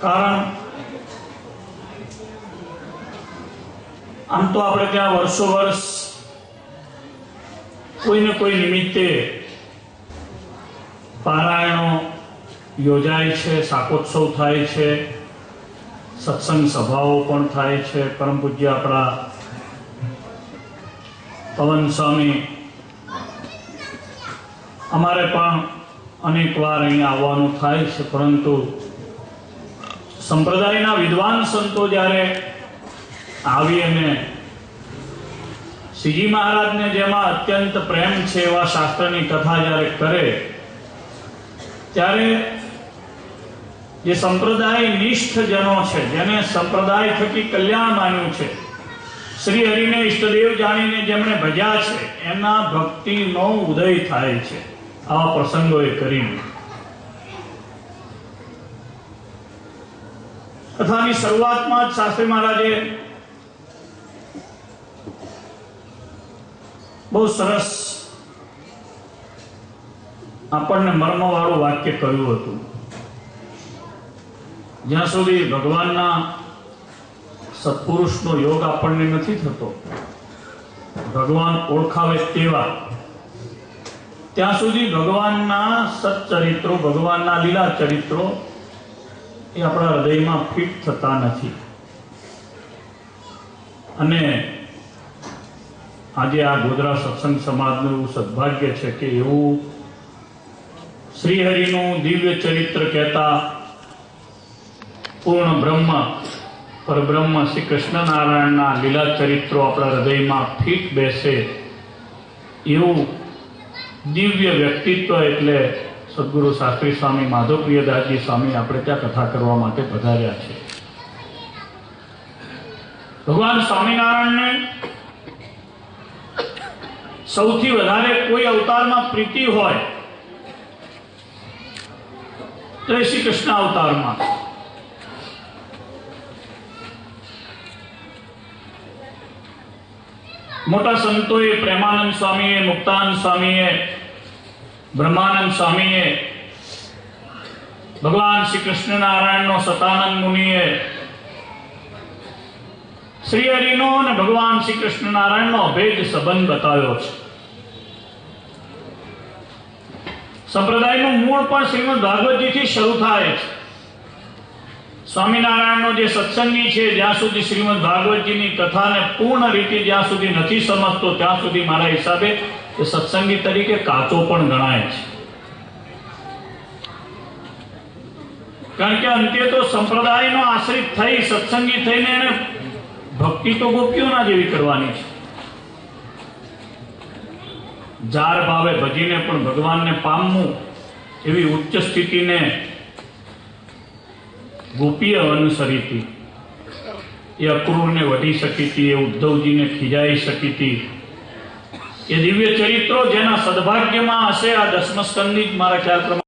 કારણ આમ તો આપણે ત્યાં વર્ષો વર્ષ કોઈને કોઈ નિમિત્તે પારાયણો યોજાય છે, શાકોત્સવ થાય છે, સત્સંગ સભાઓ પણ થાય છે। પરમ પૂજ્ય આપણા પવન સ્વામી અમારે પણ અનેક વાર અહીંયા આવવાનું થાય છે, પરંતુ સંપ્રદાયના વિદ્વાન સંતો જ્યારે આવી અને શ્રીજી મહારાજને જેમાં અત્યંત પ્રેમ છે એવા શાસ્ત્રની કથા જ્યારે કરે ત્યારે જે સંપ્રદાય નિષ્ઠ જનો છે, જેને સંપ્રદાય થકી કલ્યાણ માન્યું છે, શ્રી હરિને ઈષ્ટદેવ જાણીને જેમણે ભજ્યા છે, એના ભક્તિનો ઉદય થાય છે આવા પ્રસંગોએ કરીને। કથાની શરૂઆતમાં જ શાસ્ત્રી મહારાજે બહુ સરસ આપણને મર્મવાળું વાક્ય કહ્યું હતું। જ્યાં સુધી ભગવાનના સત્પુરુષનો યોગ આપણને નથી થતો, ભગવાન ઓળખાવે તેવા, ત્યાં સુધી ભગવાનના સચ્ચરિત્રો, ભગવાનના લીલા ચરિત્રો એ આપણા હૃદયમાં ફિટ થતા નથી। અને આજે આ ગોધરા સત્સંગ સમાજનું એવું સદભાગ્ય છે કે એવું શ્રી હરિનું દિવ્ય ચરિત્ર કહેતા પૂર્ણ બ્રહ્મ પરબ્રહ્મ શ્રી કૃષ્ણ નારાયણના લીલા ચરિત્રો આપણા હૃદયમાં ફિટ બેસે એવું દિવ્ય વ્યક્તિત્વ એટલે સદગુરુ શાસ્ત્રી સ્વામી માધવપ્રિયદાસજી સ્વામી આપણે ત્યાં કથા કરવા માટે પધાર્યા છે। ભગવાન સ્વામિનારાયણને સૌથી વધારે કોઈ અવતારમાં પ્રીતિ હોય તો એ શ્રી કૃષ્ણ અવતારમાં। મોટા સંતોએ, પ્રેમાનંદ સ્વામીએ, મુક્તાનંદ સ્વામીએ, બ્રહ્માનંદ સ્વામીએ, ભગવાન શ્રી કૃષ્ણ નારાયણનો સતાનંદ મુનિએ શ્રી હરિનો અને ભગવાન શ્રી કૃષ્ણ નારાયણનો અભેદ સંબંધ બતાવ્યો છે। સંપ્રદાયનું મૂળ પણ શ્રીમદ ભાગવતજીથી શરૂ થાય છે। સ્વામિનારાયણનો જે સત્સંગી છે, જ્યાં સુધી શ્રીમદ ભાગવતજીની કથાને પૂર્ણ રીતે જ્યાં સુધી નથી સમજતો ત્યાં સુધી મારા હિસાબે એ સત્સંગી તરીકે કાચો પણ ગણાય છે। કારણ કે અંતે તો સંપ્રદાયનો આશ્રિત થઈ સત્સંગી થઈને એને ભક્તિ તો ગોપીઓના જેવી કરવાની છે। જાર ભાવે ભજીને પણ ભગવાનને પામવું એવી ઉચ્ચ સ્થિતિને ગોપીએ અનુસરી હતી। એ અક્રૂરને વઢી શકી હતી, એ ઉદ્ધવજીને ખીજાઈ શકી હતી। એ દિવ્ય ચરિત્રો જેના સદભાગ્યમાં હશે આ દસમ સ્કંદની જ મારા ખ્યાલ પ્રમાણે